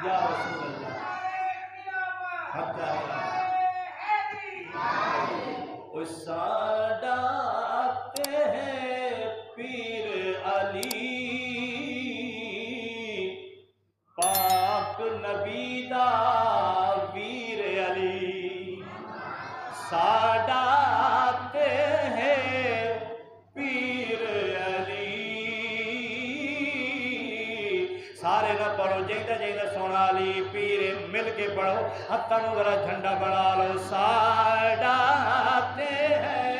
یا رسول اللہ اس ساڈاتے ہیں پیر علی پاک نبی دا ویر علی ساڈاتے ہیں پیر علی سارے نہ پڑھو جیندہ جیندہ سونا علی پیر مل کے پڑھو ہتھاں نوں ذرا جھنڈا بنا لو ساڈاتے ہیں